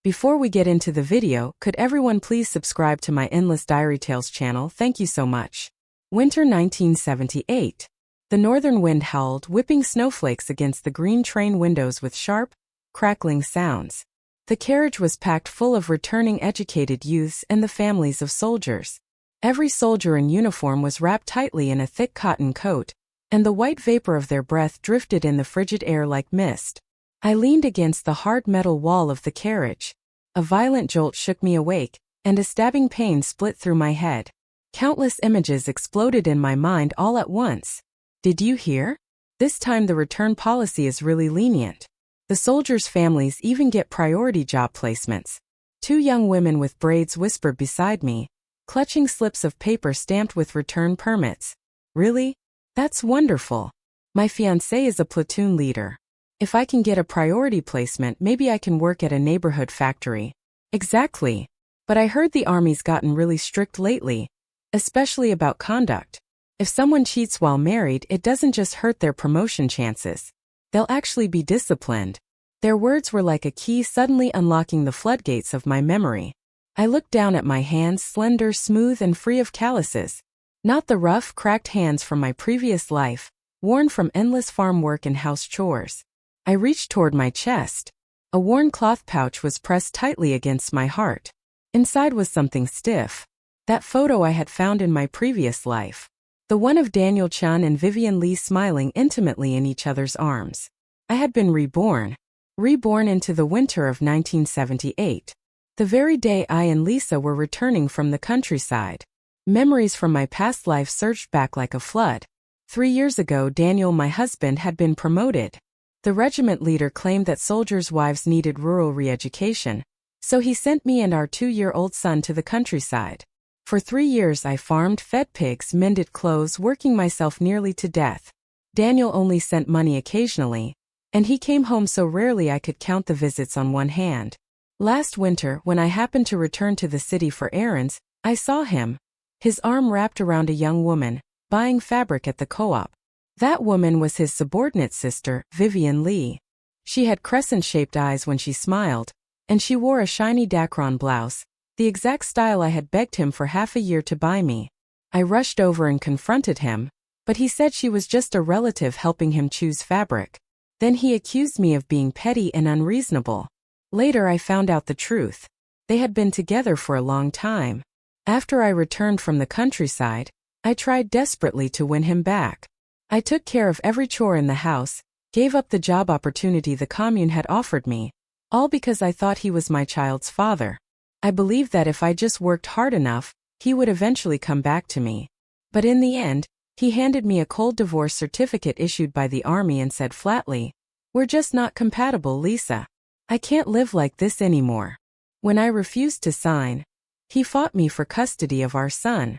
Before we get into the video, could everyone please subscribe to my Endless Diary Tales channel? Thank you so much. Winter 1978. The northern wind howled, whipping snowflakes against the green train windows with sharp, crackling sounds. The carriage was packed full of returning educated youths and the families of soldiers. Every soldier in uniform was wrapped tightly in a thick cotton coat, and the white vapor of their breath drifted in the frigid air like mist. I leaned against the hard metal wall of the carriage. A violent jolt shook me awake, and a stabbing pain split through my head. Countless images exploded in my mind all at once. Did you hear? This time the return policy is really lenient. The soldiers' families even get priority job placements. Two young women with braids whispered beside me, clutching slips of paper stamped with return permits. Really? That's wonderful. My fiancé is a platoon leader. If I can get a priority placement, maybe I can work at a neighborhood factory. Exactly. But I heard the army's gotten really strict lately, especially about conduct. If someone cheats while married, it doesn't just hurt their promotion chances. They'll actually be disciplined. Their words were like a key suddenly unlocking the floodgates of my memory. I looked down at my hands, slender, smooth, and free of calluses. Not the rough, cracked hands from my previous life, worn from endless farm work and house chores. I reached toward my chest. A worn cloth pouch was pressed tightly against my heart. Inside was something stiff. That photo I had found in my previous life. The one of Daniel Chun and Vivian Lee smiling intimately in each other's arms. I had been reborn into the winter of 1978. The very day I and Lisa were returning from the countryside. Memories from my past life surged back like a flood. 3 years ago, Daniel, my husband, had been promoted. The regiment leader claimed that soldiers' wives needed rural re-education, so he sent me and our 2-year-old son to the countryside. For 3 years I farmed, fed pigs, mended clothes, working myself nearly to death. Daniel only sent money occasionally, and he came home so rarely I could count the visits on one hand. Last winter, when I happened to return to the city for errands, I saw him. His arm wrapped around a young woman, buying fabric at the co-op. That woman was his subordinate sister, Vivian Lee. She had crescent-shaped eyes when she smiled, and she wore a shiny Dacron blouse, the exact style I had begged him for half a year to buy me. I rushed over and confronted him, but he said she was just a relative helping him choose fabric. Then he accused me of being petty and unreasonable. Later I found out the truth. They had been together for a long time. After I returned from the countryside, I tried desperately to win him back. I took care of every chore in the house, gave up the job opportunity the commune had offered me, all because I thought he was my child's father. I believed that if I just worked hard enough, he would eventually come back to me. But in the end, he handed me a cold divorce certificate issued by the army and said flatly, "We're just not compatible, Lisa. I can't live like this anymore." When I refused to sign, he fought me for custody of our son.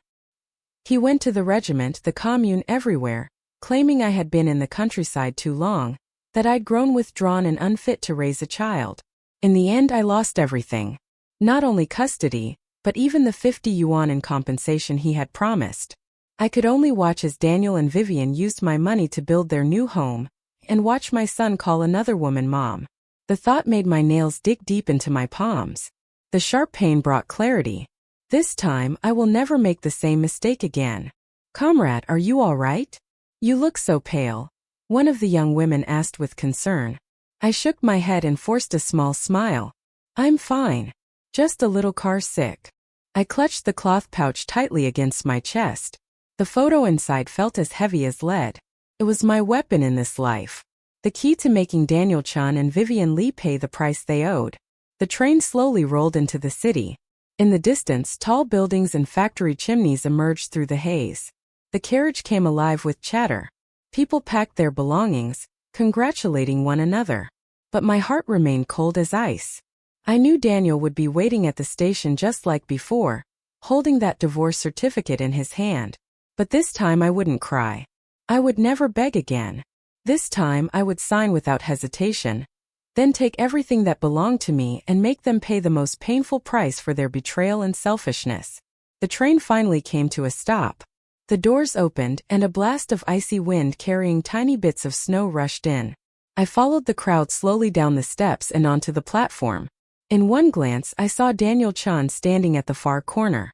He went to the regiment, the commune, everywhere, claiming I had been in the countryside too long, that I'd grown withdrawn and unfit to raise a child. In the end, I lost everything. Not only custody, but even the 50 yuan in compensation he had promised. I could only watch as Daniel and Vivian used my money to build their new home, and watch my son call another woman mom. The thought made my nails dig deep into my palms. The sharp pain brought clarity. This time, I will never make the same mistake again. "Comrade, are you all right? You look so pale," one of the young women asked with concern. I shook my head and forced a small smile. "I'm fine. Just a little car sick." I clutched the cloth pouch tightly against my chest. The photo inside felt as heavy as lead. It was my weapon in this life. The key to making Daniel Chun and Vivian Lee pay the price they owed. The train slowly rolled into the city. In the distance, tall buildings and factory chimneys emerged through the haze. The carriage came alive with chatter. People packed their belongings, congratulating one another. But my heart remained cold as ice. I knew Daniel would be waiting at the station just like before, holding that divorce certificate in his hand. But this time I wouldn't cry. I would never beg again. This time I would sign without hesitation, then take everything that belonged to me and make them pay the most painful price for their betrayal and selfishness. The train finally came to a stop. The doors opened and a blast of icy wind carrying tiny bits of snow rushed in. I followed the crowd slowly down the steps and onto the platform. In one glance, I saw Daniel Chun standing at the far corner.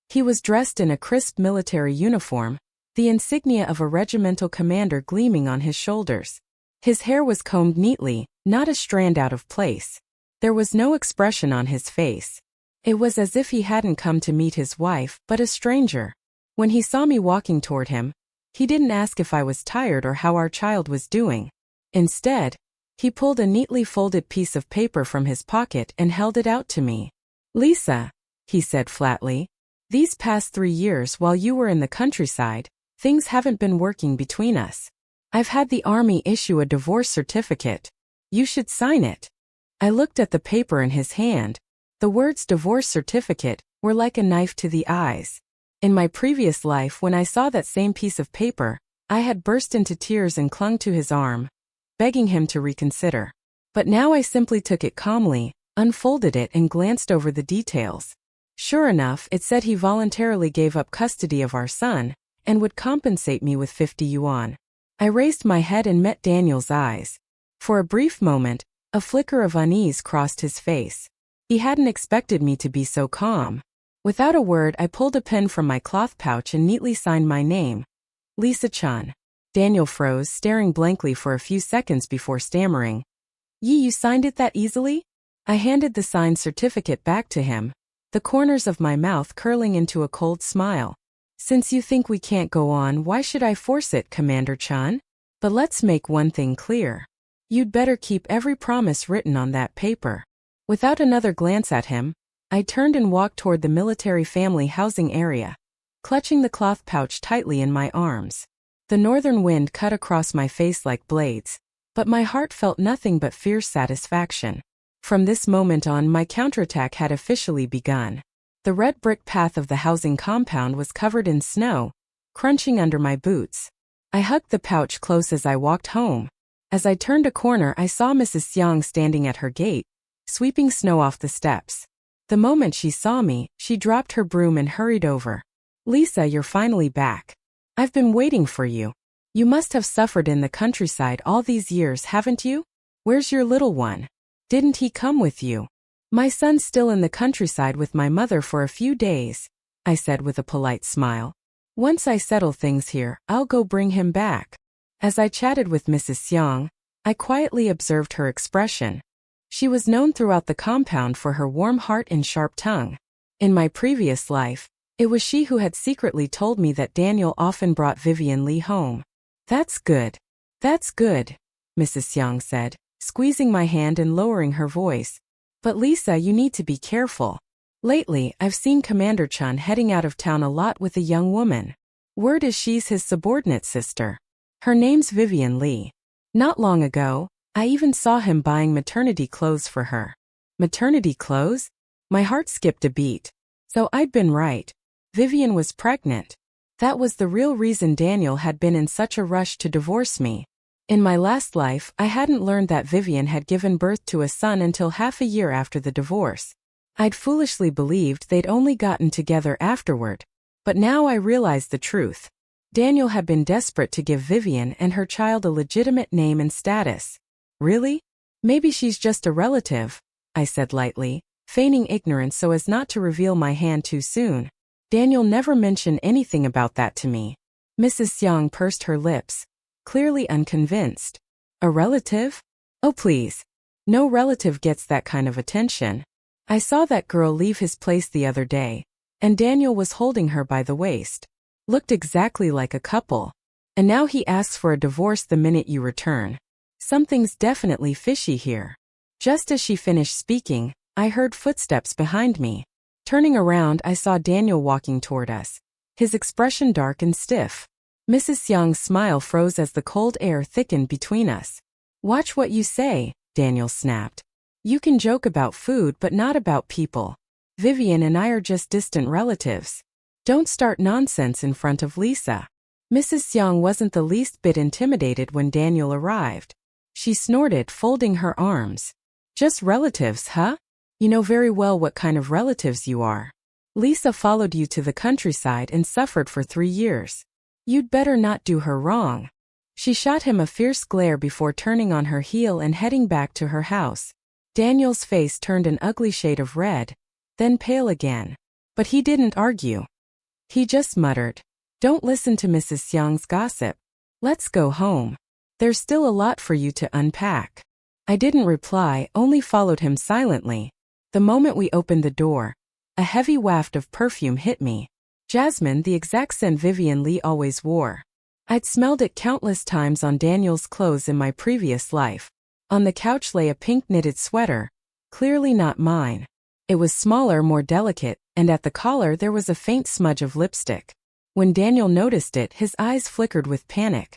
He was dressed in a crisp military uniform, the insignia of a regimental commander gleaming on his shoulders. His hair was combed neatly, not a strand out of place. There was no expression on his face. It was as if he hadn't come to meet his wife, but a stranger. When he saw me walking toward him, he didn't ask if I was tired or how our child was doing. Instead, he pulled a neatly folded piece of paper from his pocket and held it out to me. "Lisa," he said flatly, "these past 3 years while you were in the countryside, things haven't been working between us. I've had the army issue a divorce certificate. You should sign it." I looked at the paper in his hand. The words divorce certificate were like a knife to the eyes. In my previous life, when I saw that same piece of paper, I had burst into tears and clung to his arm, begging him to reconsider. But now I simply took it calmly, unfolded it and glanced over the details. Sure enough, it said he voluntarily gave up custody of our son and would compensate me with 50 yuan. I raised my head and met Daniel's eyes. For a brief moment, a flicker of unease crossed his face. He hadn't expected me to be so calm. Without a word, I pulled a pen from my cloth pouch and neatly signed my name. Lisa Chun. Daniel froze, staring blankly for a few seconds before stammering. You signed it that easily?" I handed the signed certificate back to him, the corners of my mouth curling into a cold smile. "Since you think we can't go on, why should I force it, Commander Chun? But let's make one thing clear. You'd better keep every promise written on that paper." Without another glance at him, I turned and walked toward the military family housing area, clutching the cloth pouch tightly in my arms. The northern wind cut across my face like blades, but my heart felt nothing but fierce satisfaction. From this moment on, my counterattack had officially begun. The red brick path of the housing compound was covered in snow, crunching under my boots. I hugged the pouch close as I walked home. As I turned a corner, I saw Mrs. Xiang standing at her gate, sweeping snow off the steps. The moment she saw me, she dropped her broom and hurried over. "Lisa, you're finally back. I've been waiting for you. You must have suffered in the countryside all these years, haven't you? Where's your little one? Didn't he come with you?" "My son's still in the countryside with my mother for a few days," I said with a polite smile. "Once I settle things here, I'll go bring him back." As I chatted with Mrs. Xiang, I quietly observed her expression. She was known throughout the compound for her warm heart and sharp tongue. In my previous life, it was she who had secretly told me that Daniel often brought Vivian Lee home. That's good. That's good," Mrs. Xiang said, squeezing my hand and lowering her voice. "But Lisa, you need to be careful. Lately, I've seen Commander Chun heading out of town a lot with a young woman. Word is she's his subordinate sister. Her name's Vivian Lee. Not long ago, I even saw him buying maternity clothes for her." Maternity clothes? My heart skipped a beat. So I'd been right. Vivian was pregnant. That was the real reason Daniel had been in such a rush to divorce me. In my last life, I hadn't learned that Vivian had given birth to a son until half a year after the divorce. I'd foolishly believed they'd only gotten together afterward. But now I realized the truth. Daniel had been desperate to give Vivian and her child a legitimate name and status. "Really? Maybe she's just a relative," I said lightly, feigning ignorance so as not to reveal my hand too soon. "Daniel never mentioned anything about that to me." Mrs. Xiang pursed her lips, clearly unconvinced. "A relative? Oh please. No relative gets that kind of attention. I saw that girl leave his place the other day, and Daniel was holding her by the waist. Looked exactly like a couple. And now he asks for a divorce the minute you return. Something's definitely fishy here." Just as she finished speaking, I heard footsteps behind me. Turning around, I saw Daniel walking toward us, his expression dark and stiff. Mrs. Xiang's smile froze as the cold air thickened between us. "Watch what you say," Daniel snapped. "You can joke about food but not about people. Vivian and I are just distant relatives. Don't start nonsense in front of Lisa." Mrs. Xiang wasn't the least bit intimidated when Daniel arrived. She snorted, folding her arms. "Just relatives, huh? You know very well what kind of relatives you are. Lisa followed you to the countryside and suffered for 3 years. You'd better not do her wrong." She shot him a fierce glare before turning on her heel and heading back to her house. Daniel's face turned an ugly shade of red, then pale again. But he didn't argue. He just muttered, "Don't listen to Mrs. Xiang's gossip. Let's go home. There's still a lot for you to unpack." I didn't reply, only followed him silently. The moment we opened the door, a heavy waft of perfume hit me. Jasmine, the exact scent Vivian Lee always wore. I'd smelled it countless times on Daniel's clothes in my previous life. On the couch lay a pink knitted sweater, clearly not mine. It was smaller, more delicate, and at the collar there was a faint smudge of lipstick. When Daniel noticed it, his eyes flickered with panic.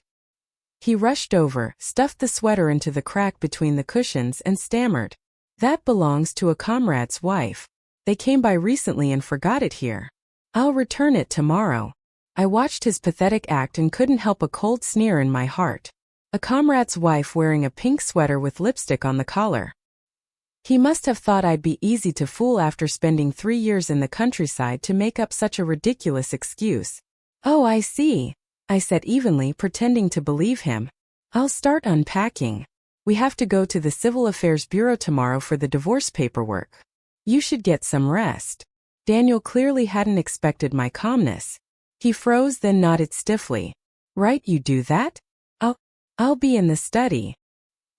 He rushed over, stuffed the sweater into the crack between the cushions and stammered, "That belongs to a comrade's wife. They came by recently and forgot it here. I'll return it tomorrow." I watched his pathetic act and couldn't help a cold sneer in my heart. A comrade's wife wearing a pink sweater with lipstick on the collar. He must have thought I'd be easy to fool after spending 3 years in the countryside to make up such a ridiculous excuse. "Oh, I see," I said evenly, pretending to believe him. "I'll start unpacking. We have to go to the Civil Affairs Bureau tomorrow for the divorce paperwork. You should get some rest." Daniel clearly hadn't expected my calmness. He froze, then nodded stiffly. "Right, you do that? I'll be in the study."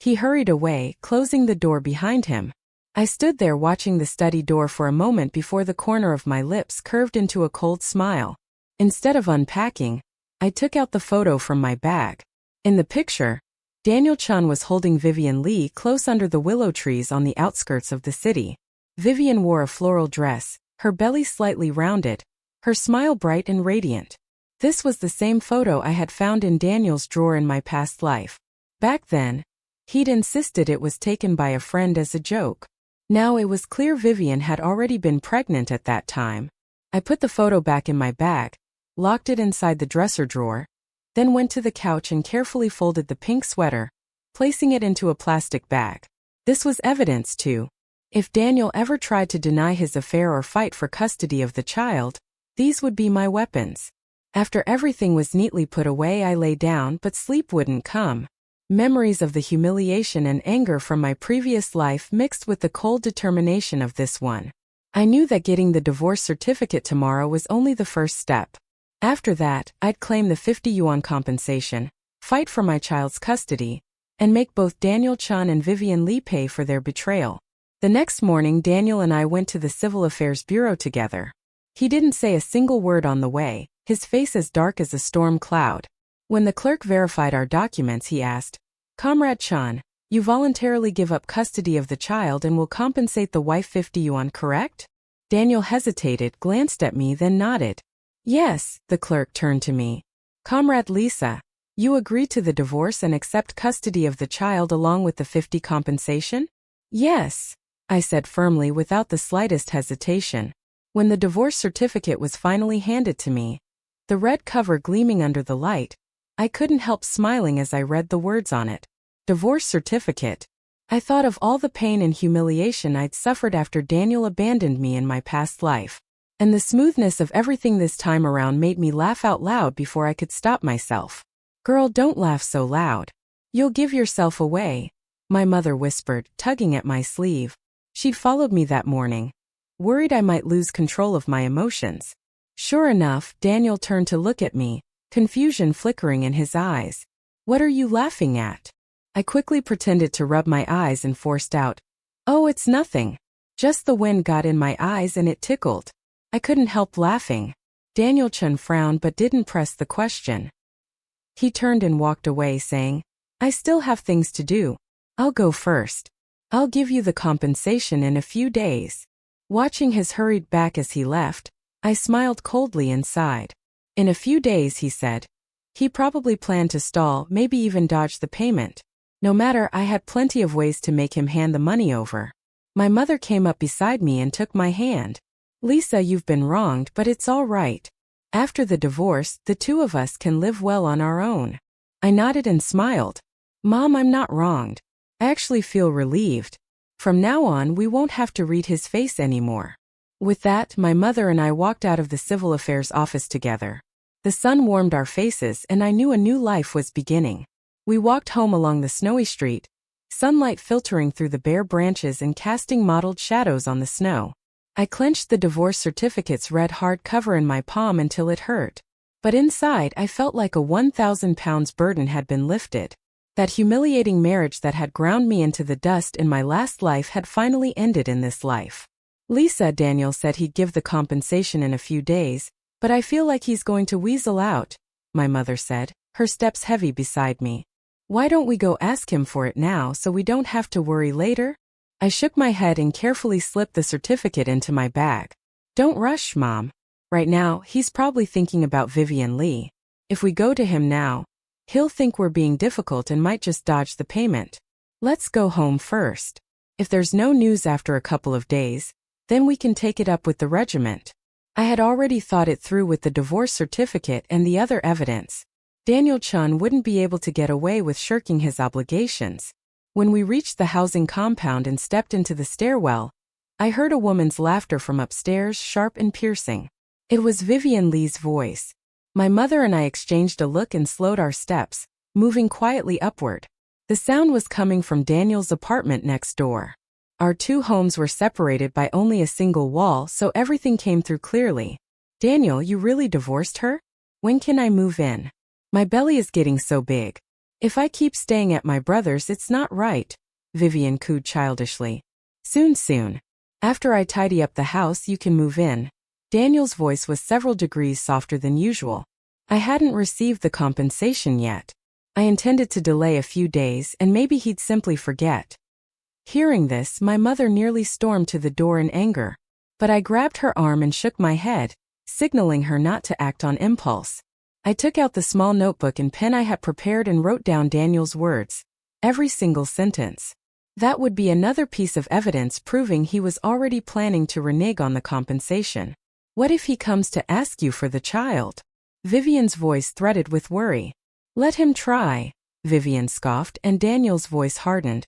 He hurried away, closing the door behind him. I stood there watching the study door for a moment before the corner of my lips curved into a cold smile. Instead of unpacking, I took out the photo from my bag. In the picture, Daniel Chan was holding Vivian Lee close under the willow trees on the outskirts of the city. Vivian wore a floral dress, her belly slightly rounded, her smile bright and radiant. This was the same photo I had found in Daniel's drawer in my past life. Back then, he'd insisted it was taken by a friend as a joke. Now it was clear Vivian had already been pregnant at that time. I put the photo back in my bag, locked it inside the dresser drawer, then went to the couch and carefully folded the pink sweater, placing it into a plastic bag. This was evidence too. If Daniel ever tried to deny his affair or fight for custody of the child, these would be my weapons. After everything was neatly put away, I lay down, but sleep wouldn't come. Memories of the humiliation and anger from my previous life mixed with the cold determination of this one. I knew that getting the divorce certificate tomorrow was only the first step. After that, I'd claim the 50 yuan compensation, fight for my child's custody, and make both Daniel Chan and Vivian Lee pay for their betrayal. The next morning, Daniel and I went to the Civil Affairs Bureau together. He didn't say a single word on the way, his face as dark as a storm cloud. When the clerk verified our documents, he asked, "Comrade Chan, you voluntarily give up custody of the child and will compensate the wife 50 yuan, correct?" Daniel hesitated, glanced at me, then nodded. "Yes." The clerk turned to me. "Comrade Lisa, you agree to the divorce and accept custody of the child along with the 50 compensation?" "Yes," I said firmly without the slightest hesitation. When the divorce certificate was finally handed to me, the red cover gleaming under the light, I couldn't help smiling as I read the words on it. Divorce certificate. I thought of all the pain and humiliation I'd suffered after Daniel abandoned me in my past life. And the smoothness of everything this time around made me laugh out loud before I could stop myself. "Girl, don't laugh so loud. You'll give yourself away," my mother whispered, tugging at my sleeve. She'd followed me that morning, worried I might lose control of my emotions. Sure enough, Daniel turned to look at me, confusion flickering in his eyes. "What are you laughing at?" I quickly pretended to rub my eyes and forced out, "Oh, it's nothing. Just the wind got in my eyes and it tickled." I couldn't help laughing. Daniel Chen frowned but didn't press the question. He turned and walked away, saying, "I still have things to do. I'll go first. I'll give you the compensation in a few days." Watching his hurried back as he left, I smiled coldly and sighed. "In a few days," he said. He probably planned to stall, maybe even dodge the payment. No matter, I had plenty of ways to make him hand the money over. My mother came up beside me and took my hand. "Lisa, you've been wronged, but it's all right. After the divorce, the two of us can live well on our own." I nodded and smiled. "Mom, I'm not wronged. I actually feel relieved. From now on, we won't have to read his face anymore." With that, my mother and I walked out of the Civil Affairs office together. The sun warmed our faces and I knew a new life was beginning. We walked home along the snowy street, sunlight filtering through the bare branches and casting mottled shadows on the snow. I clenched the divorce certificate's red hardcover in my palm until it hurt. But inside I felt like a 1,000-pound burden had been lifted. That humiliating marriage that had ground me into the dust in my last life had finally ended in this life. Lisa, Daniel said he'd give the compensation in a few days, but I feel like he's going to weasel out, my mother said, her steps heavy beside me. Why don't we go ask him for it now so we don't have to worry later? I shook my head and carefully slipped the certificate into my bag. Don't rush, Mom. Right now, he's probably thinking about Vivian Lee. If we go to him now, he'll think we're being difficult and might just dodge the payment. Let's go home first. If there's no news after a couple of days, then we can take it up with the regiment. I had already thought it through with the divorce certificate and the other evidence. Daniel Chun wouldn't be able to get away with shirking his obligations. When we reached the housing compound and stepped into the stairwell, I heard a woman's laughter from upstairs, sharp and piercing. It was Vivian Lee's voice. My mother and I exchanged a look and slowed our steps, moving quietly upward. The sound was coming from Daniel's apartment next door. Our two homes were separated by only a single wall, so everything came through clearly. Daniel, you really divorced her? When can I move in? My belly is getting so big. If I keep staying at my brother's, it's not right, Vivian cooed childishly. Soon. After I tidy up the house, you can move in. Daniel's voice was several degrees softer than usual. I hadn't received the compensation yet. I intended to delay a few days and maybe he'd simply forget. Hearing this, my mother nearly stormed to the door in anger. But I grabbed her arm and shook my head, signaling her not to act on impulse. I took out the small notebook and pen I had prepared and wrote down Daniel's words. Every single sentence. That would be another piece of evidence proving he was already planning to renege on the compensation. What if he comes to ask you for the child? Vivian's voice threaded with worry. Let him try, Vivian scoffed, and Daniel's voice hardened.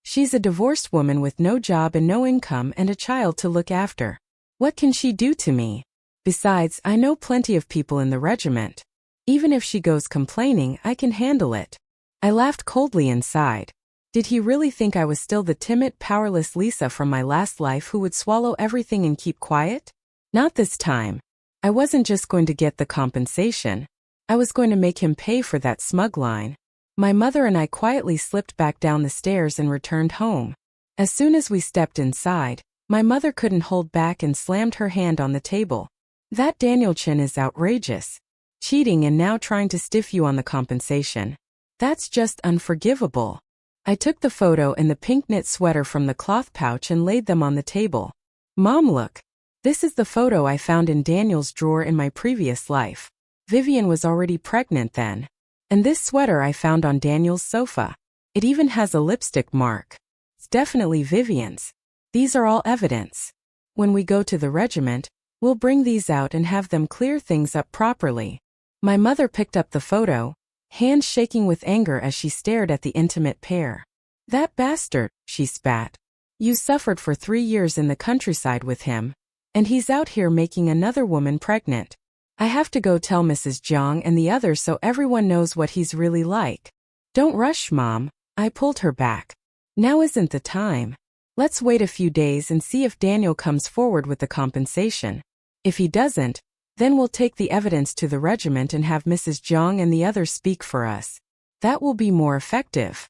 She's a divorced woman with no job and no income and a child to look after. What can she do to me? Besides, I know plenty of people in the regiment. Even if she goes complaining, I can handle it. I laughed coldly inside. Did he really think I was still the timid, powerless Lisa from my last life who would swallow everything and keep quiet? Not this time. I wasn't just going to get the compensation. I was going to make him pay for that smug line. My mother and I quietly slipped back down the stairs and returned home. As soon as we stepped inside, my mother couldn't hold back and slammed her hand on the table. That Daniel Chin is outrageous. Cheating and now trying to stiff you on the compensation. That's just unforgivable. I took the photo and the pink knit sweater from the cloth pouch and laid them on the table. Mom, look. This is the photo I found in Daniel's drawer in my previous life. Vivian was already pregnant then. And this sweater I found on Daniel's sofa. It even has a lipstick mark. It's definitely Vivian's. These are all evidence. When we go to the regiment, we'll bring these out and have them clear things up properly. My mother picked up the photo, hands shaking with anger as she stared at the intimate pair. That bastard, she spat. You suffered for 3 years in the countryside with him, and he's out here making another woman pregnant. I have to go tell Mrs. Jiang and the others so everyone knows what he's really like. Don't rush, Mom. I pulled her back. Now isn't the time. Let's wait a few days and see if Daniel comes forward with the compensation. If he doesn't, then we'll take the evidence to the regiment and have Mrs. Jiang and the others speak for us. That will be more effective.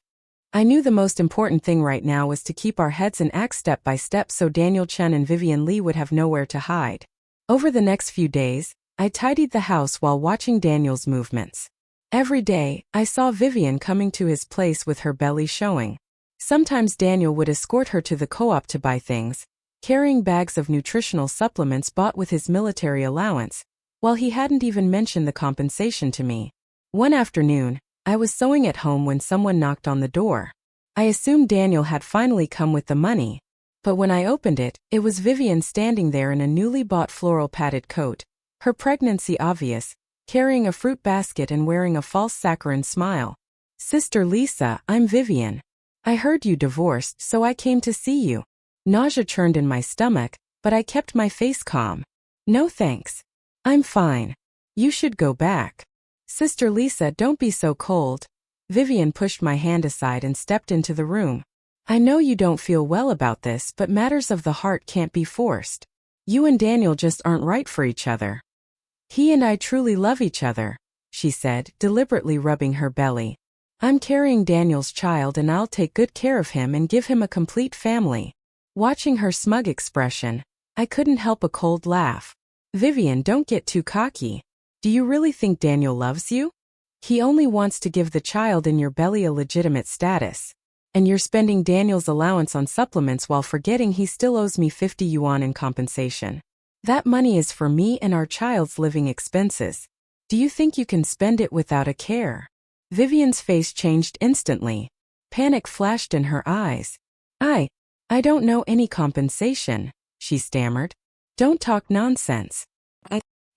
I knew the most important thing right now was to keep our heads and act step by step so Daniel Chen and Vivian Lee would have nowhere to hide. Over the next few days, I tidied the house while watching Daniel's movements. Every day, I saw Vivian coming to his place with her belly showing. Sometimes Daniel would escort her to the co-op to buy things, carrying bags of nutritional supplements bought with his military allowance, while he hadn't even mentioned the compensation to me. One afternoon, I was sewing at home when someone knocked on the door. I assumed Daniel had finally come with the money, but when I opened it, it was Vivian standing there in a newly bought floral padded coat, her pregnancy obvious, carrying a fruit basket and wearing a false saccharine smile. Sister Lisa, I'm Vivian. I heard you divorced, so I came to see you. Nausea churned in my stomach, but I kept my face calm. No thanks. I'm fine. You should go back. Sister Lisa, don't be so cold. Vivian pushed my hand aside and stepped into the room. I know you don't feel well about this, but matters of the heart can't be forced. You and Daniel just aren't right for each other. He and I truly love each other, she said, deliberately rubbing her belly. I'm carrying Daniel's child and I'll take good care of him and give him a complete family. Watching her smug expression, I couldn't help a cold laugh. Vivian, don't get too cocky. Do you really think Daniel loves you? He only wants to give the child in your belly a legitimate status. And you're spending Daniel's allowance on supplements while forgetting he still owes me 50 yuan in compensation. That money is for me and our child's living expenses. Do you think you can spend it without a care? Vivian's face changed instantly. Panic flashed in her eyes. I don't know any compensation, she stammered. Don't talk nonsense.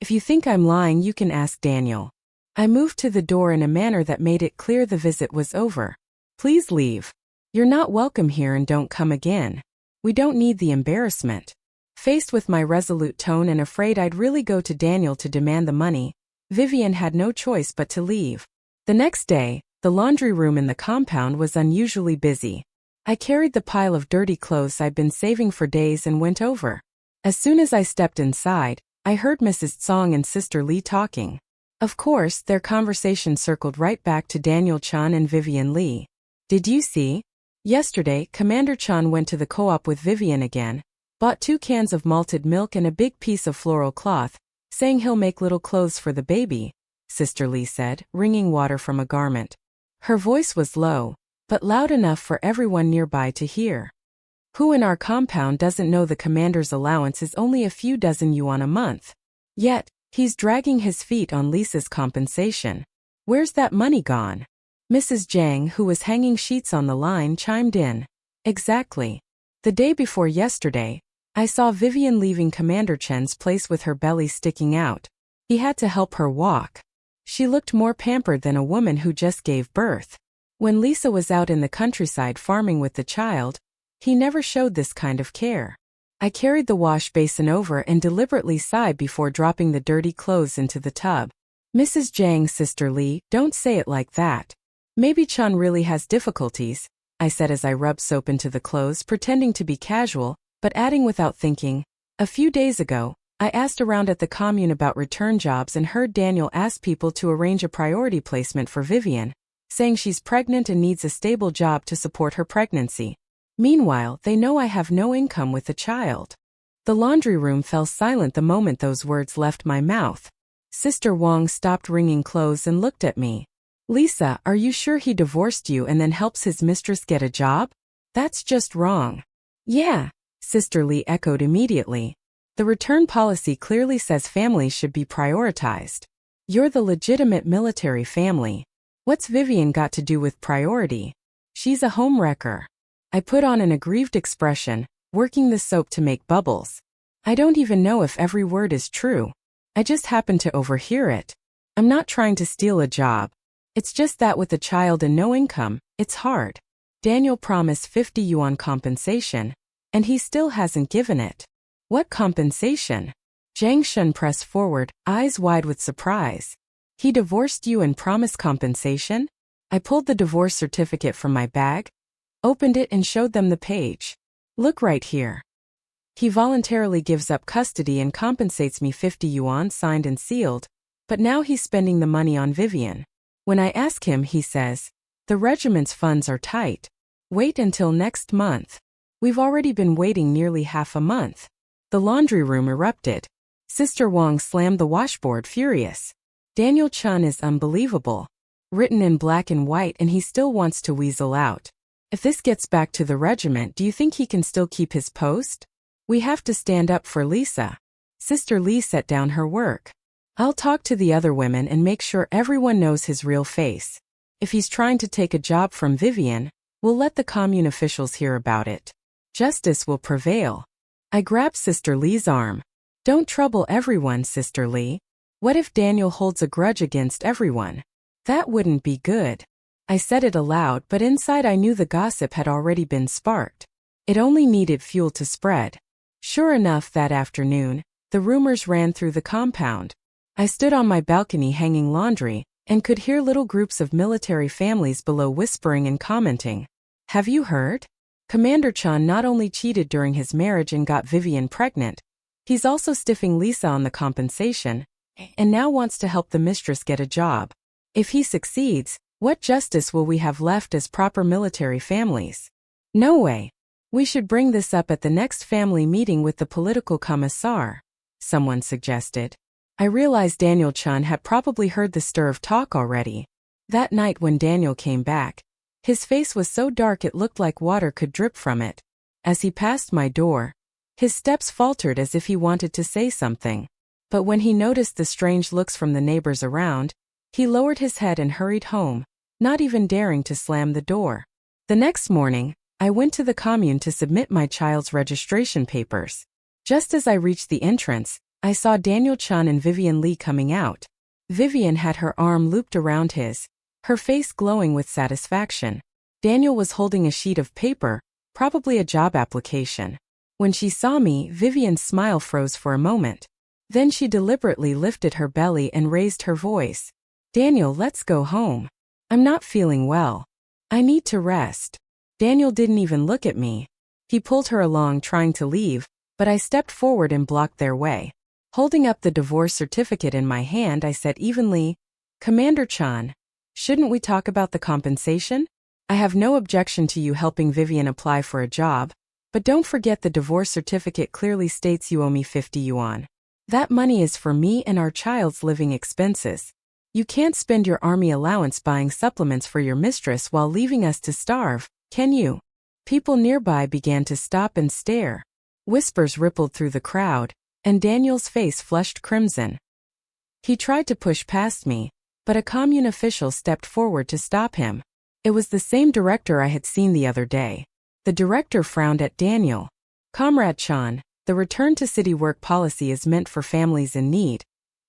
If you think I'm lying, you can ask Daniel. I moved to the door in a manner that made it clear the visit was over. Please leave. You're not welcome here and don't come again. We don't need the embarrassment. Faced with my resolute tone and afraid I'd really go to Daniel to demand the money, Vivian had no choice but to leave. The next day, the laundry room in the compound was unusually busy. I carried the pile of dirty clothes I'd been saving for days and went over. As soon as I stepped inside, I heard Mrs. Tsong and Sister Lee talking. Of course, their conversation circled right back to Daniel Chan and Vivian Lee. Did you see? Yesterday, Commander Chan went to the co-op with Vivian again, bought 2 cans of malted milk and a big piece of floral cloth, saying he'll make little clothes for the baby, Sister Lee said, wringing water from a garment. Her voice was low, but loud enough for everyone nearby to hear. Who in our compound doesn't know the commander's allowance is only a few dozen yuan a month? Yet, he's dragging his feet on Lisa's compensation. Where's that money gone? Mrs. Zhang, who was hanging sheets on the line, chimed in. Exactly. The day before yesterday, I saw Vivian leaving Commander Chen's place with her belly sticking out. He had to help her walk. She looked more pampered than a woman who just gave birth. When Lisa was out in the countryside farming with the child, he never showed this kind of care. I carried the wash basin over and deliberately sighed before dropping the dirty clothes into the tub. Mrs. Zhang, Sister Lee, don't say it like that. Maybe Chan really has difficulties, I said as I rubbed soap into the clothes, pretending to be casual, but adding without thinking. A few days ago, I asked around at the commune about return jobs and heard Daniel ask people to arrange a priority placement for Vivian, saying she's pregnant and needs a stable job to support her pregnancy. Meanwhile, they know I have no income with the child. The laundry room fell silent the moment those words left my mouth. Sister Wang stopped wringing clothes and looked at me. Lisa, are you sure he divorced you and then helps his mistress get a job? That's just wrong. Yeah, Sister Lee echoed immediately. The return policy clearly says families should be prioritized. You're the legitimate military family. What's Vivian got to do with priority? She's a homewrecker. I put on an aggrieved expression, working the soap to make bubbles. I don't even know if every word is true. I just happened to overhear it. I'm not trying to steal a job. It's just that with a child and no income, it's hard. Daniel promised 50 yuan compensation, and he still hasn't given it. What compensation? Zhang Shun pressed forward, eyes wide with surprise. He divorced you and promised compensation? I pulled the divorce certificate from my bag, opened it and showed them the page. Look right here. He voluntarily gives up custody and compensates me 50 yuan signed and sealed, but now he's spending the money on Vivian. When I ask him, he says, the regiment's funds are tight. Wait until next month. We've already been waiting nearly half a month. The laundry room erupted. Sister Wang slammed the washboard, furious. Daniel Chun is unbelievable. Written in black and white, and he still wants to weasel out. If this gets back to the regiment, do you think he can still keep his post? We have to stand up for Lisa. Sister Lee set down her work. I'll talk to the other women and make sure everyone knows his real face. If he's trying to take a job from Vivian, we'll let the commune officials hear about it. Justice will prevail. I grabbed Sister Lee's arm. Don't trouble everyone, Sister Lee. What if Daniel holds a grudge against everyone? That wouldn't be good. I said it aloud, but inside I knew the gossip had already been sparked. It only needed fuel to spread. Sure enough, that afternoon, the rumors ran through the compound. I stood on my balcony hanging laundry, and could hear little groups of military families below whispering and commenting. "Have you heard? Commander Chan not only cheated during his marriage and got Vivian pregnant, he's also stiffing Lisa on the compensation, and now wants to help the mistress get a job. If he succeeds, what justice will we have left as proper military families? No way. We should bring this up at the next family meeting with the political commissar," someone suggested. I realized Daniel Chan had probably heard the stir of talk already. That night when Daniel came back, his face was so dark it looked like water could drip from it. As he passed my door, his steps faltered as if he wanted to say something. But when he noticed the strange looks from the neighbors around, he lowered his head and hurried home, not even daring to slam the door. The next morning, I went to the commune to submit my child's registration papers. Just as I reached the entrance, I saw Daniel Chan and Vivian Lee coming out. Vivian had her arm looped around his, her face glowing with satisfaction. Daniel was holding a sheet of paper, probably a job application. When she saw me, Vivian's smile froze for a moment. Then she deliberately lifted her belly and raised her voice. "Daniel, let's go home. I'm not feeling well. I need to rest." Daniel didn't even look at me. He pulled her along trying to leave, but I stepped forward and blocked their way. Holding up the divorce certificate in my hand, I said evenly, "Commander Chan, shouldn't we talk about the compensation? I have no objection to you helping Vivian apply for a job, but don't forget the divorce certificate clearly states you owe me 50 yuan. That money is for me and our child's living expenses. You can't spend your army allowance buying supplements for your mistress while leaving us to starve, can you?" People nearby began to stop and stare. Whispers rippled through the crowd, and Daniel's face flushed crimson. He tried to push past me, but a commune official stepped forward to stop him. It was the same director I had seen the other day. The director frowned at Daniel. "Comrade Chan, the return to city work policy is meant for families in need,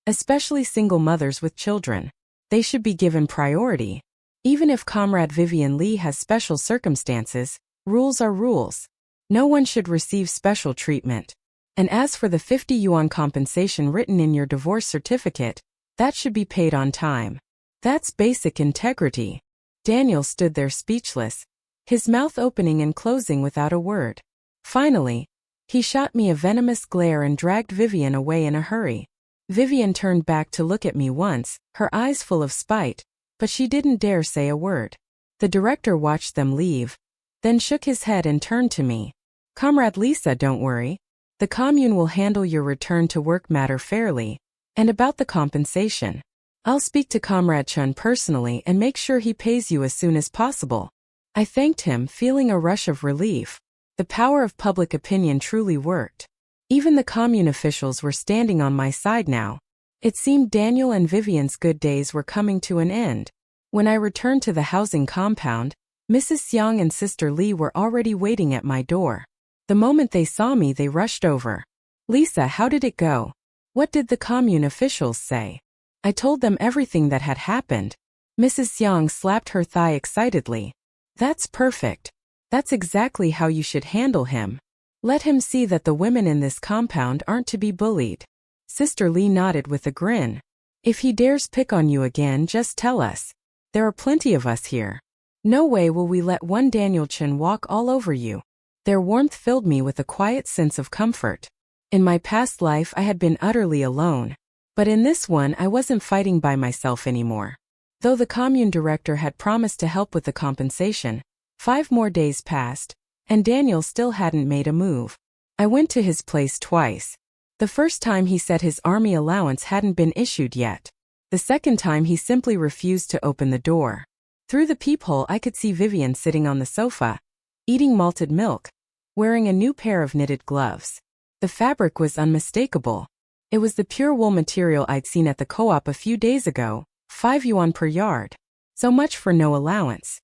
especially single mothers with children. They should be given priority. Even if Comrade Vivian Lee has special circumstances, rules are rules. No one should receive special treatment. And as for the 50 yuan compensation written in your divorce certificate, that should be paid on time. That's basic integrity." Daniel stood there speechless, his mouth opening and closing without a word. Finally, he shot me a venomous glare and dragged Vivian away in a hurry. Vivian turned back to look at me once, her eyes full of spite, but she didn't dare say a word. The director watched them leave, then shook his head and turned to me. "Comrade Lisa, don't worry. The commune will handle your return to work matter fairly. And about the compensation, I'll speak to Comrade Chun personally and make sure he pays you as soon as possible." I thanked him, feeling a rush of relief. The power of public opinion truly worked. Even the commune officials were standing on my side now. It seemed Daniel and Vivian's good days were coming to an end. When I returned to the housing compound, Mrs. Xiang and Sister Lee were already waiting at my door. The moment they saw me, they rushed over. "Lisa, how did it go? What did the commune officials say?" I told them everything that had happened. Mrs. Xiang slapped her thigh excitedly. "That's perfect. That's exactly how you should handle him. Let him see that the women in this compound aren't to be bullied." Sister Lee nodded with a grin. "If he dares pick on you again, just tell us. There are plenty of us here. No way will we let one Daniel Chen walk all over you." Their warmth filled me with a quiet sense of comfort. In my past life I had been utterly alone. But in this one I wasn't fighting by myself anymore. Though the commune director had promised to help with the compensation, 5 more days passed, and Daniel still hadn't made a move. I went to his place twice. The first time he said his army allowance hadn't been issued yet. The second time he simply refused to open the door. Through the peephole I could see Vivian sitting on the sofa, eating malted milk, wearing a new pair of knitted gloves. The fabric was unmistakable. It was the pure wool material I'd seen at the co-op a few days ago, 5 yuan per yard. So much for no allowance.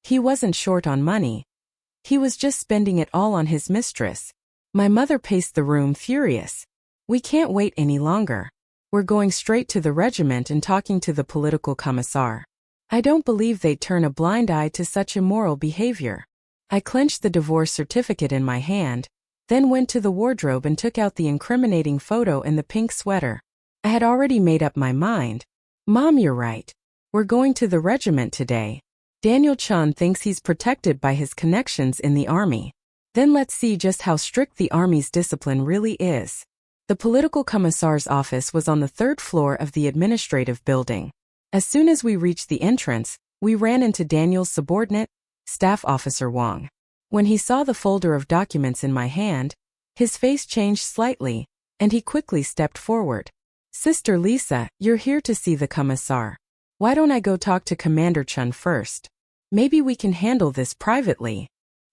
He wasn't short on money. He was just spending it all on his mistress. My mother paced the room furious. "We can't wait any longer. We're going straight to the regiment and talking to the political commissar. I don't believe they'd turn a blind eye to such immoral behavior." I clenched the divorce certificate in my hand, then went to the wardrobe and took out the incriminating photo and the pink sweater. I had already made up my mind. "Mom, you're right. We're going to the regiment today. Daniel Chun thinks he's protected by his connections in the army. Then let's see just how strict the army's discipline really is. The political commissar's office was on the third floor of the administrative building. As soon as we reached the entrance, we ran into Daniel's subordinate, Staff Officer Wang. When he saw the folder of documents in my hand, his face changed slightly, and he quickly stepped forward. Sister Lisa, you're here to see the commissar. Why don't I go talk to Commander Chun first? Maybe we can handle this privately.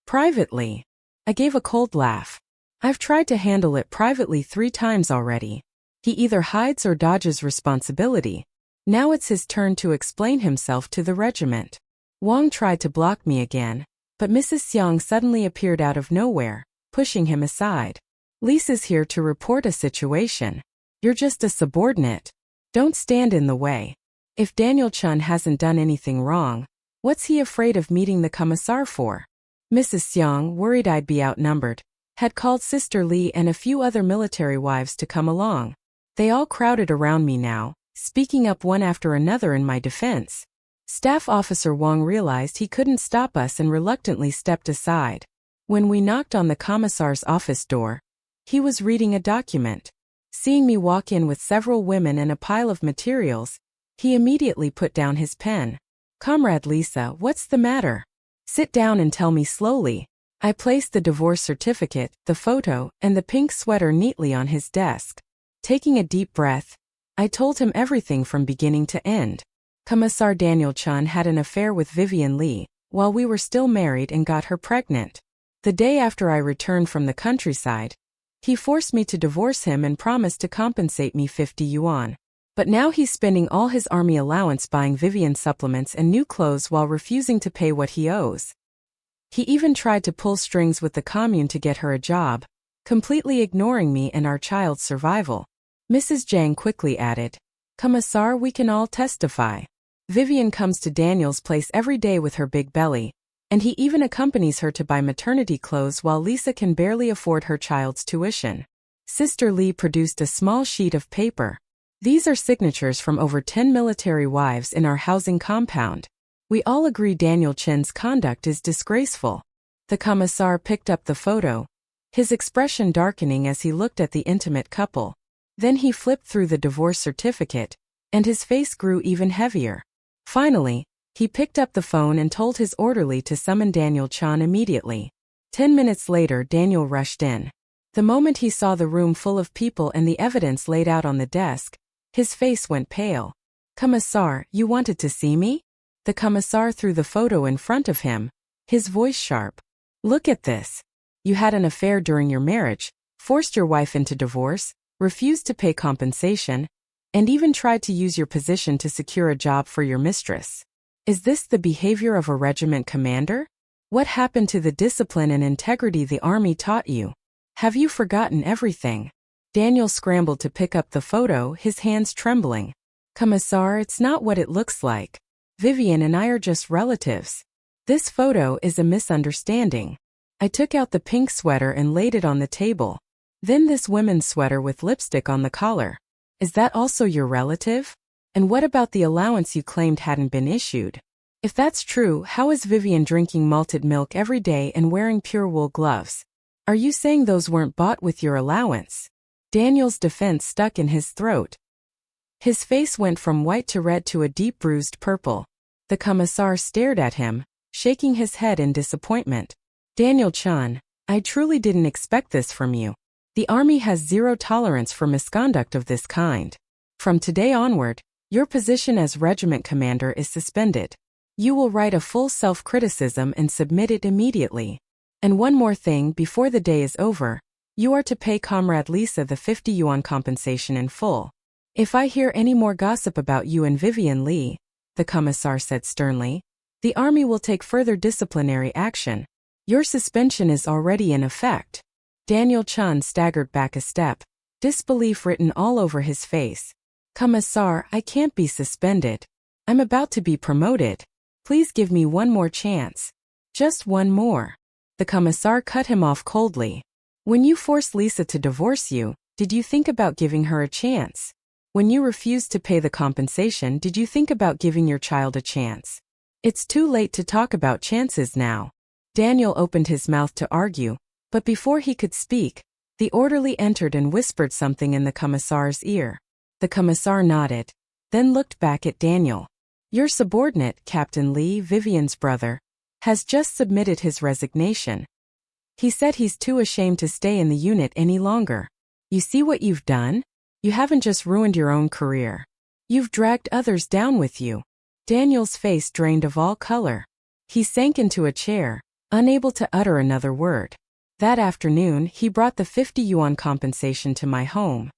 Privately? I gave a cold laugh. I've tried to handle it privately 3 times already. He either hides or dodges responsibility. Now it's his turn to explain himself to the regiment. Wang tried to block me again, but Mrs. Xiang suddenly appeared out of nowhere, pushing him aside. Lisa's here to report a situation. You're just a subordinate. Don't stand in the way. If Daniel Chun hasn't done anything wrong, what's he afraid of meeting the commissar for? Mrs. Xiang, worried I'd be outnumbered, had called Sister Li and a few other military wives to come along. They all crowded around me now, speaking up one after another in my defense. Staff Officer Wang realized he couldn't stop us and reluctantly stepped aside. When we knocked on the commissar's office door, he was reading a document. Seeing me walk in with several women and a pile of materials, he immediately put down his pen. Comrade Lisa, what's the matter? Sit down and tell me slowly. I placed the divorce certificate, the photo, and the pink sweater neatly on his desk. Taking a deep breath, I told him everything from beginning to end. Commissar Daniel Chun had an affair with Vivian Li, while we were still married, and got her pregnant. The day after I returned from the countryside, he forced me to divorce him and promised to compensate me 50 yuan. But now he's spending all his army allowance buying Vivian supplements and new clothes while refusing to pay what he owes. He even tried to pull strings with the commune to get her a job, completely ignoring me and our child's survival. Mrs. Zhang quickly added, Commissar, we can all testify. Vivian comes to Daniel's place every day with her big belly, and he even accompanies her to buy maternity clothes while Lisa can barely afford her child's tuition. Sister Li produced a small sheet of paper. These are signatures from over 10 military wives in our housing compound. We all agree Daniel Chen's conduct is disgraceful. The commissar picked up the photo, his expression darkening as he looked at the intimate couple. Then he flipped through the divorce certificate, and his face grew even heavier. Finally, he picked up the phone and told his orderly to summon Daniel Chun immediately. 10 minutes later, Daniel rushed in. The moment he saw the room full of people and the evidence laid out on the desk, his face went pale. Commissar, you wanted to see me? The commissar threw the photo in front of him, his voice sharp. Look at this. You had an affair during your marriage, forced your wife into divorce, refused to pay compensation, and even tried to use your position to secure a job for your mistress. Is this the behavior of a regiment commander? What happened to the discipline and integrity the army taught you? Have you forgotten everything? Daniel scrambled to pick up the photo, his hands trembling. Commissar, it's not what it looks like. Vivian and I are just relatives. This photo is a misunderstanding. I took out the pink sweater and laid it on the table. Then this women's sweater with lipstick on the collar. Is that also your relative? And what about the allowance you claimed hadn't been issued? If that's true, how is Vivian drinking malted milk every day and wearing pure wool gloves? Are you saying those weren't bought with your allowance? Daniel's defense stuck in his throat. His face went from white to red to a deep bruised purple. The commissar stared at him, shaking his head in disappointment. Daniel Chun, I truly didn't expect this from you. The army has zero tolerance for misconduct of this kind. From today onward, your position as regiment commander is suspended. You will write a full self-criticism and submit it immediately. And one more thing before the day is over, you are to pay Comrade Lisa the 50 yuan compensation in full. If I hear any more gossip about you and Vivian Li, the commissar said sternly, the army will take further disciplinary action. Your suspension is already in effect. Daniel Chun staggered back a step, disbelief written all over his face. Commissar, I can't be suspended. I'm about to be promoted. Please give me one more chance. Just one more. The commissar cut him off coldly. When you forced Lisa to divorce you, did you think about giving her a chance? When you refused to pay the compensation, did you think about giving your child a chance? It's too late to talk about chances now. Daniel opened his mouth to argue, but before he could speak, the orderly entered and whispered something in the commissar's ear. The commissar nodded, then looked back at Daniel. Your subordinate, Captain Lee, Vivian's brother, has just submitted his resignation. He said he's too ashamed to stay in the unit any longer. You see what you've done? You haven't just ruined your own career. You've dragged others down with you. Daniel's face drained of all color. He sank into a chair, unable to utter another word. That afternoon, he brought the 50 yuan compensation to my home.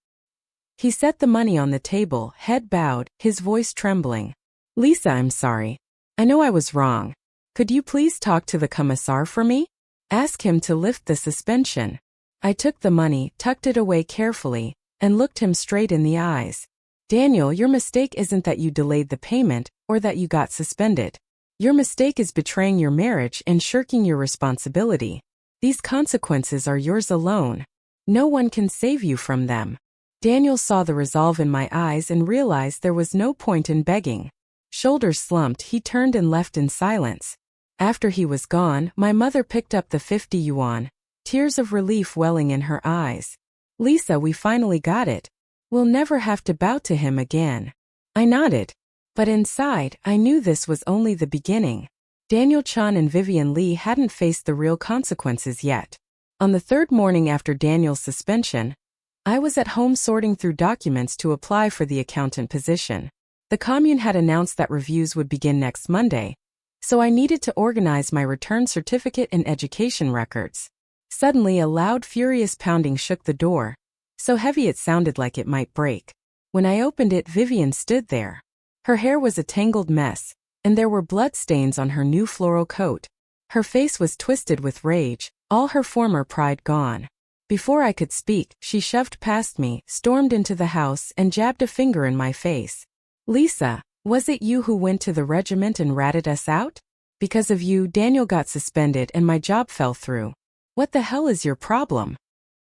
He set the money on the table, head bowed, his voice trembling. Lisa, I'm sorry. I know I was wrong. Could you please talk to the commissar for me? Ask him to lift the suspension. I took the money, tucked it away carefully, and looked him straight in the eyes. Daniel, your mistake isn't that you delayed the payment or that you got suspended. Your mistake is betraying your marriage and shirking your responsibility. These consequences are yours alone. No one can save you from them. Daniel saw the resolve in my eyes and realized there was no point in begging. Shoulders slumped, he turned and left in silence. After he was gone, my mother picked up the 50 yuan, tears of relief welling in her eyes. Lisa, we finally got it. We'll never have to bow to him again. I nodded. But inside, I knew this was only the beginning. Daniel Chan and Vivian Lee hadn't faced the real consequences yet. On the third morning after Daniel's suspension, I was at home sorting through documents to apply for the accountant position. The commune had announced that reviews would begin next Monday, so I needed to organize my return certificate and education records. Suddenly a loud, furious pounding shook the door, so heavy it sounded like it might break. When I opened it, Vivian stood there. Her hair was a tangled mess, and there were blood stains on her new floral coat. Her face was twisted with rage, all her former pride gone. Before I could speak, she shoved past me, stormed into the house, and jabbed a finger in my face. Lisa, was it you who went to the regiment and ratted us out? Because of you, Daniel got suspended and my job fell through. What the hell is your problem?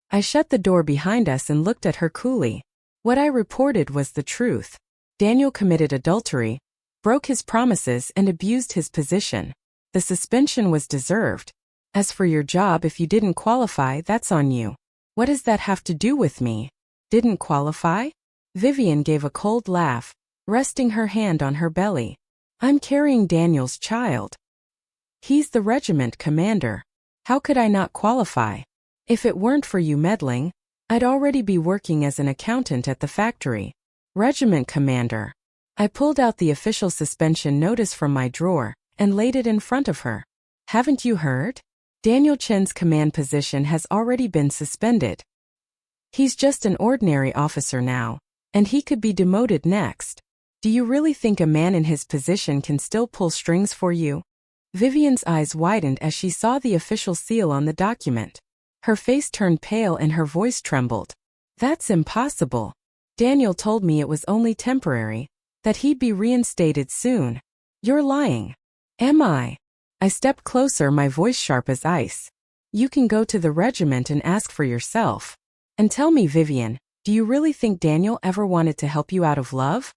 I shut the door behind us and looked at her coolly. What I reported was the truth. Daniel committed adultery, broke his promises, and abused his position. The suspension was deserved. As for your job, if you didn't qualify, that's on you. What does that have to do with me? Didn't qualify? Vivian gave a cold laugh, resting her hand on her belly. I'm carrying Daniel's child. He's the regiment commander. How could I not qualify? If it weren't for you meddling, I'd already be working as an accountant at the factory. Regiment commander. I pulled out the official suspension notice from my drawer and laid it in front of her. Haven't you heard? Daniel Chen's command position has already been suspended. He's just an ordinary officer now, and he could be demoted next. Do you really think a man in his position can still pull strings for you? Vivian's eyes widened as she saw the official seal on the document. Her face turned pale and her voice trembled. That's impossible. Daniel told me it was only temporary, that he'd be reinstated soon. You're lying. Am I? I stepped closer, my voice sharp as ice. You can go to the regiment and ask for yourself. And tell me, Vivian, do you really think Daniel ever wanted to help you out of love?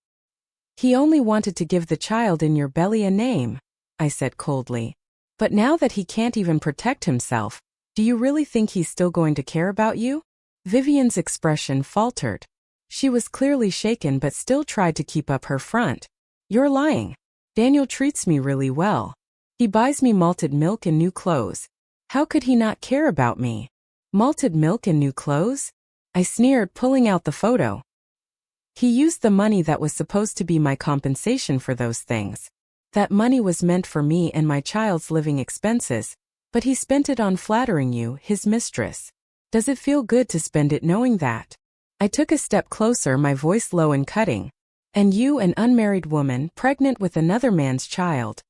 He only wanted to give the child in your belly a name, I said coldly. But now that he can't even protect himself, do you really think he's still going to care about you? Vivian's expression faltered. She was clearly shaken but still tried to keep up her front. You're lying. Daniel treats me really well. He buys me malted milk and new clothes. How could he not care about me? Malted milk and new clothes? I sneered, pulling out the photo. He used the money that was supposed to be my compensation for those things. That money was meant for me and my child's living expenses, but he spent it on flattering you, his mistress. Does it feel good to spend it knowing that? I took a step closer, my voice low and cutting. And you, an unmarried woman, pregnant with another man's child,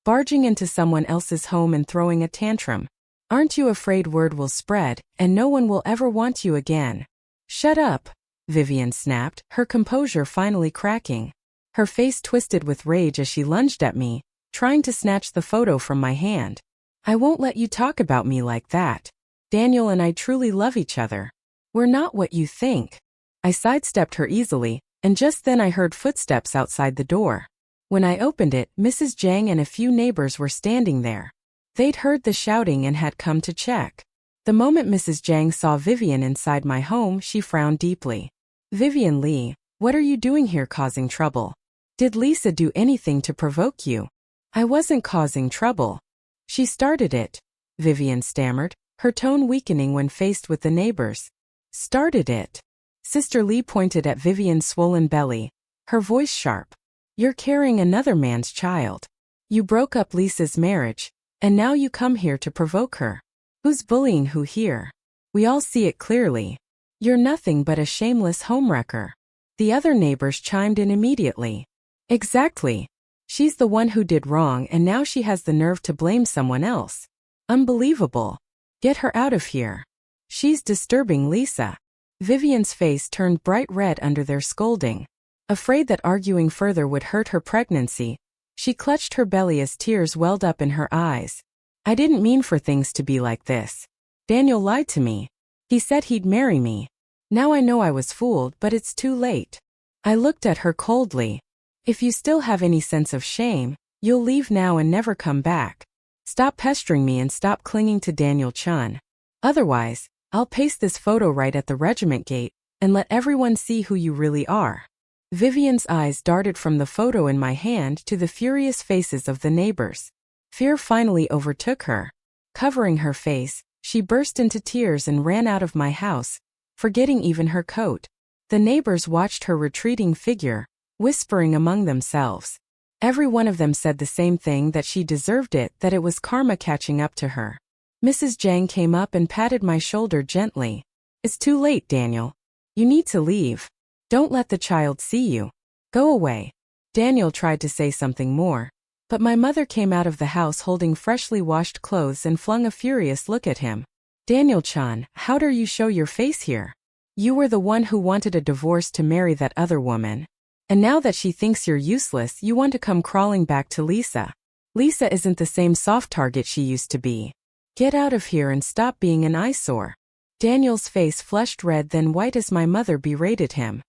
barging into someone else's home and throwing a tantrum. Aren't you afraid word will spread, and no one will ever want you again? Shut up, Vivian snapped, her composure finally cracking. Her face twisted with rage as she lunged at me, trying to snatch the photo from my hand. I won't let you talk about me like that. Daniel and I truly love each other. We're not what you think. I sidestepped her easily, And just then I heard footsteps outside the door. When I opened it, Mrs. Jang and a few neighbors were standing there. They'd heard the shouting and had come to check. The moment Mrs. Jang saw Vivian inside my home, she frowned deeply. "Vivian Lee, what are you doing here causing trouble? Did Lisa do anything to provoke you?" "I wasn't causing trouble. She started it," Vivian stammered, her tone weakening when faced with the neighbors. "Started it?" Sister Lee pointed at Vivian's swollen belly, her voice sharp. "You're carrying another man's child. You broke up Lisa's marriage, and now you come here to provoke her. Who's bullying who here? We all see it clearly. You're nothing but a shameless homewrecker." The other neighbors chimed in immediately. "Exactly. She's the one who did wrong and now she has the nerve to blame someone else. Unbelievable. Get her out of here. She's disturbing Lisa." Vivian's face turned bright red under their scolding. Afraid that arguing further would hurt her pregnancy, she clutched her belly as tears welled up in her eyes. "I didn't mean for things to be like this. Daniel lied to me. He said he'd marry me. Now I know I was fooled, but it's too late." I looked at her coldly. "If you still have any sense of shame, you'll leave now and never come back. Stop pestering me and stop clinging to Daniel Chun. Otherwise, I'll paste this photo right at the regiment gate and let everyone see who you really are." Vivian's eyes darted from the photo in my hand to the furious faces of the neighbors. Fear finally overtook her. Covering her face, she burst into tears and ran out of my house, forgetting even her coat. The neighbors watched her retreating figure, whispering among themselves. Every one of them said the same thing, that she deserved it, that it was karma catching up to her. Mrs. Jang came up and patted my shoulder gently. "It's too late, Daniel. You need to leave. Don't let the child see you. Go away." Daniel tried to say something more, but my mother came out of the house holding freshly washed clothes and flung a furious look at him. "Daniel Chun, how dare you show your face here? You were the one who wanted a divorce to marry that other woman. And now that she thinks you're useless, you want to come crawling back to Lisa. Lisa isn't the same soft target she used to be. Get out of here and stop being an eyesore." Daniel's face flushed red, then white as my mother berated him.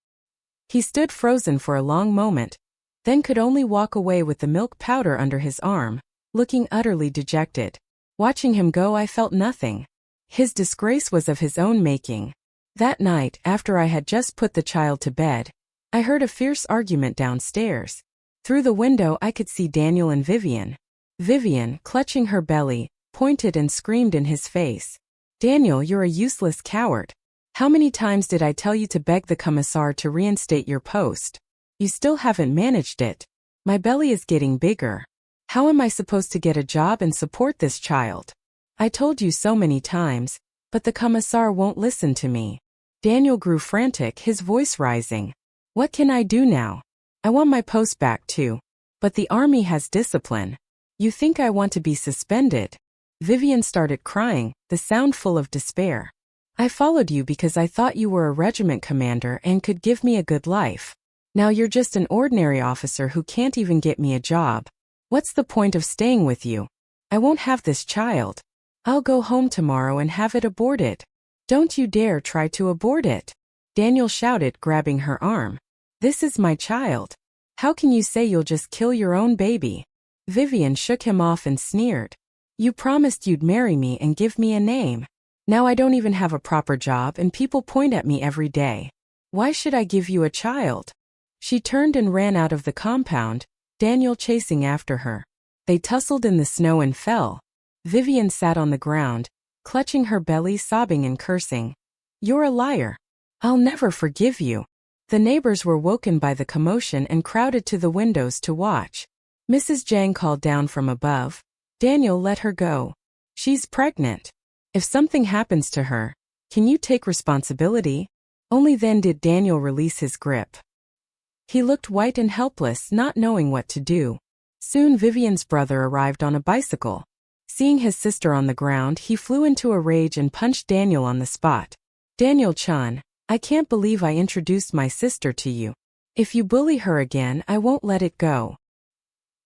He stood frozen for a long moment, then could only walk away with the milk powder under his arm, looking utterly dejected. Watching him go, I felt nothing. His disgrace was of his own making. That night, after I had just put the child to bed, I heard a fierce argument downstairs. Through the window I could see Daniel and Vivian. Vivian, clutching her belly, pointed and screamed in his face. "Daniel, you're a useless coward. How many times did I tell you to beg the commissar to reinstate your post? You still haven't managed it. My belly is getting bigger. How am I supposed to get a job and support this child? I told you so many times, but the commissar won't listen to me." Daniel grew frantic, his voice rising. "What can I do now? I want my post back too. But the army has discipline. You think I want to be suspended?" Vivian started crying, the sound full of despair. "I followed you because I thought you were a regiment commander and could give me a good life. Now you're just an ordinary officer who can't even get me a job. What's the point of staying with you? I won't have this child. I'll go home tomorrow and have it aborted." "Don't you dare try to abort it," Daniel shouted, grabbing her arm. "This is my child. How can you say you'll just kill your own baby?" Vivian shook him off and sneered. "You promised you'd marry me and give me a name. Now I don't even have a proper job and people point at me every day. Why should I give you a child?" She turned and ran out of the compound, Daniel chasing after her. They tussled in the snow and fell. Vivian sat on the ground, clutching her belly, sobbing and cursing. "You're a liar. I'll never forgive you." The neighbors were woken by the commotion and crowded to the windows to watch. Mrs. Jang called down from above, "Daniel, let her go. She's pregnant. If something happens to her, can you take responsibility?" Only then did Daniel release his grip. He looked white and helpless, not knowing what to do. Soon Vivian's brother arrived on a bicycle. Seeing his sister on the ground, he flew into a rage and punched Daniel on the spot. "Daniel Chun, I can't believe I introduced my sister to you. If you bully her again, I won't let it go."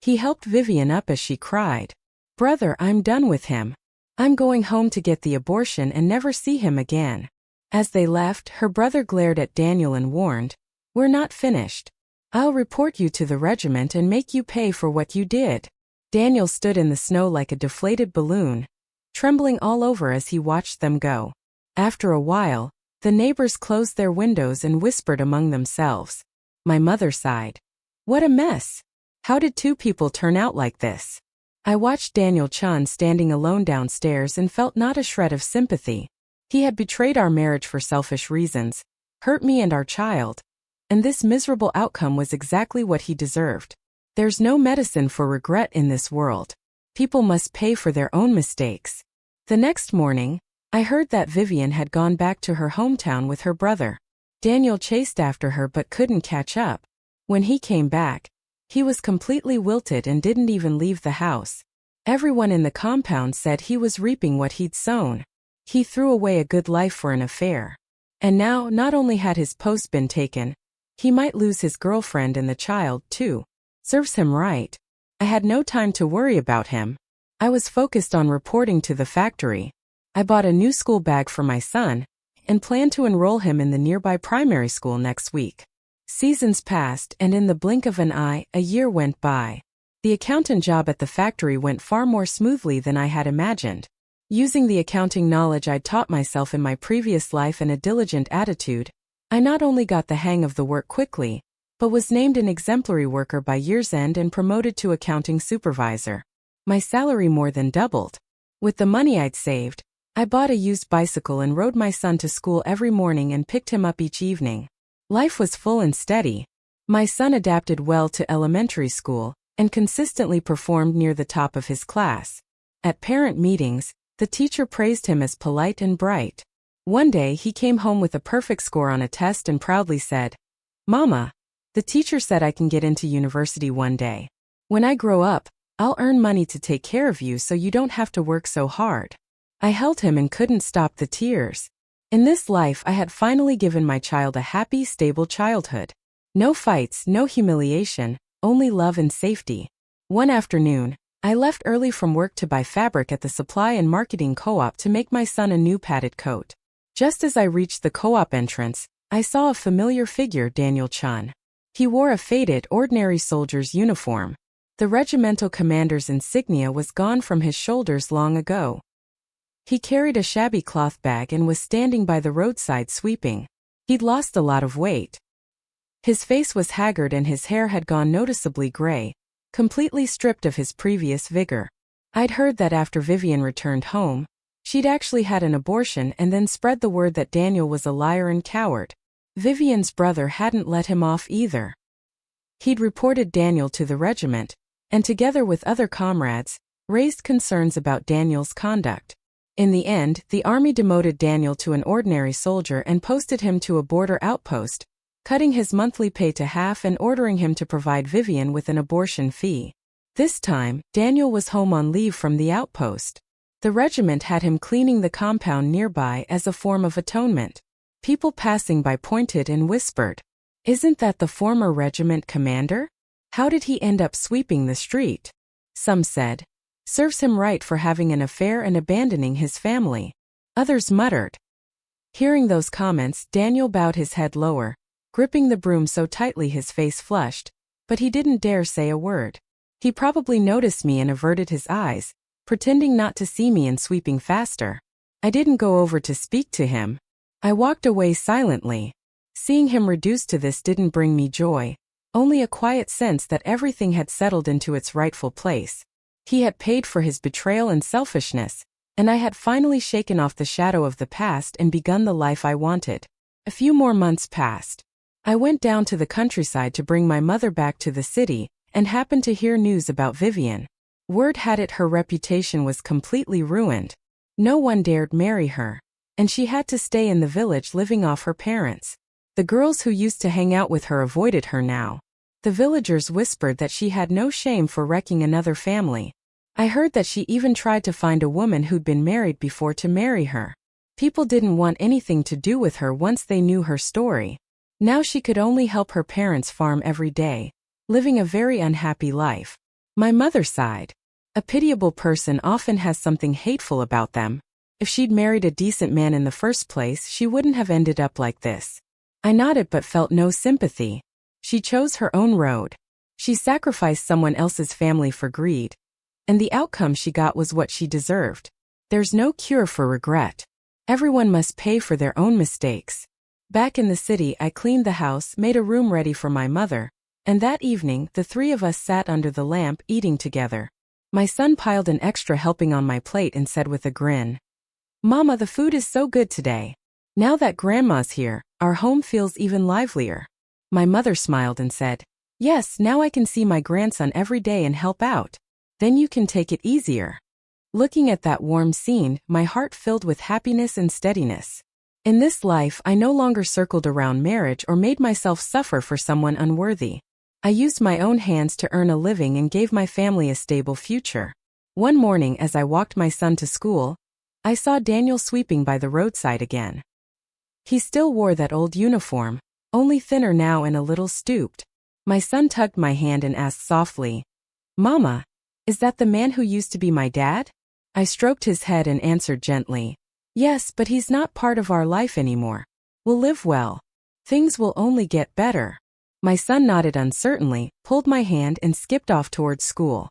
He helped Vivian up as she cried. "Brother, I'm done with him. I'm going home to get the abortion and never see him again." As they left, her brother glared at Daniel and warned, We're not finished. I'll report you to the regiment and make you pay for what you did." Daniel stood in the snow like a deflated balloon, trembling all over as he watched them go. After a while, the neighbors closed their windows and whispered among themselves. My mother sighed. "What a mess! How did two people turn out like this?" I watched Daniel Chun standing alone downstairs and felt not a shred of sympathy. He had betrayed our marriage for selfish reasons, hurt me and our child, and this miserable outcome was exactly what he deserved. There's no medicine for regret in this world. People must pay for their own mistakes. The next morning, I heard that Vivian had gone back to her hometown with her brother. Daniel chased after her but couldn't catch up. When he came back, he was completely wilted and didn't even leave the house. Everyone in the compound said he was reaping what he'd sown. He threw away a good life for an affair. And now, not only had his post been taken, he might lose his girlfriend and the child, too. Serves him right. I had no time to worry about him. I was focused on reporting to the factory. I bought a new school bag for my son, and plan to enroll him in the nearby primary school next week. Seasons passed, and in the blink of an eye, a year went by. The accountant job at the factory went far more smoothly than I had imagined. Using the accounting knowledge I'd taught myself in my previous life and a diligent attitude, I not only got the hang of the work quickly, but was named an exemplary worker by year's end and promoted to accounting supervisor. My salary more than doubled. With the money I'd saved, I bought a used bicycle and rode my son to school every morning and picked him up each evening. Life was full and steady. My son adapted well to elementary school and consistently performed near the top of his class. At parent meetings, the teacher praised him as polite and bright. One day he came home with a perfect score on a test and proudly said, "Mama, the teacher said I can get into university one day. When I grow up, I'll earn money to take care of you so you don't have to work so hard." I held him and couldn't stop the tears. In this life I had finally given my child a happy, stable childhood. No fights, no humiliation, only love and safety. One afternoon, I left early from work to buy fabric at the supply and marketing co-op to make my son a new padded coat. Just as I reached the co-op entrance, I saw a familiar figure, Daniel Chun. He wore a faded, ordinary soldier's uniform. The regimental commander's insignia was gone from his shoulders long ago. He carried a shabby cloth bag and was standing by the roadside sweeping. He'd lost a lot of weight. His face was haggard and his hair had gone noticeably gray, completely stripped of his previous vigor. I'd heard that after Vivian returned home, she'd actually had an abortion and then spread the word that Daniel was a liar and coward. Vivian's brother hadn't let him off either. He'd reported Daniel to the regiment, and together with other comrades, raised concerns about Daniel's conduct. In the end, the army demoted Daniel to an ordinary soldier and posted him to a border outpost, cutting his monthly pay to half and ordering him to provide Vivian with an abortion fee. This time, Daniel was home on leave from the outpost. The regiment had him cleaning the compound nearby as a form of atonement. People passing by pointed and whispered, "Isn't that the former regiment commander? How did he end up sweeping the street?" Some said, "Serves him right for having an affair and abandoning his family." Others muttered. Hearing those comments, Daniel bowed his head lower, gripping the broom so tightly his face flushed, but he didn't dare say a word. He probably noticed me and averted his eyes, pretending not to see me and sweeping faster. I didn't go over to speak to him. I walked away silently. Seeing him reduced to this didn't bring me joy, only a quiet sense that everything had settled into its rightful place. He had paid for his betrayal and selfishness, and I had finally shaken off the shadow of the past and begun the life I wanted. A few more months passed. I went down to the countryside to bring my mother back to the city, and happened to hear news about Vivian. Word had it her reputation was completely ruined. No one dared marry her, and she had to stay in the village living off her parents. The girls who used to hang out with her avoided her now. The villagers whispered that she had no shame for wrecking another family. I heard that she even tried to find a woman who'd been married before to marry her. People didn't want anything to do with her once they knew her story. Now she could only help her parents farm every day, living a very unhappy life. My mother sighed. A pitiable person often has something hateful about them. If she'd married a decent man in the first place, she wouldn't have ended up like this. I nodded but felt no sympathy. She chose her own road. She sacrificed someone else's family for greed. And the outcome she got was what she deserved. There's no cure for regret. Everyone must pay for their own mistakes. Back in the city, I cleaned the house, made a room ready for my mother, and that evening, the three of us sat under the lamp eating together. My son piled an extra helping on my plate and said with a grin, "Mama, the food is so good today. Now that Grandma's here, our home feels even livelier." My mother smiled and said, "Yes, now I can see my grandson every day and help out. Then you can take it easier." Looking at that warm scene, my heart filled with happiness and steadiness. In this life, I no longer circled around marriage or made myself suffer for someone unworthy. I used my own hands to earn a living and gave my family a stable future. One morning as I walked my son to school, I saw Daniel sweeping by the roadside again. He still wore that old uniform, only thinner now and a little stooped. My son tugged my hand and asked softly, "Mama, is that the man who used to be my dad?" I stroked his head and answered gently, "Yes, but he's not part of our life anymore. We'll live well. Things will only get better." My son nodded uncertainly, pulled my hand and skipped off towards school.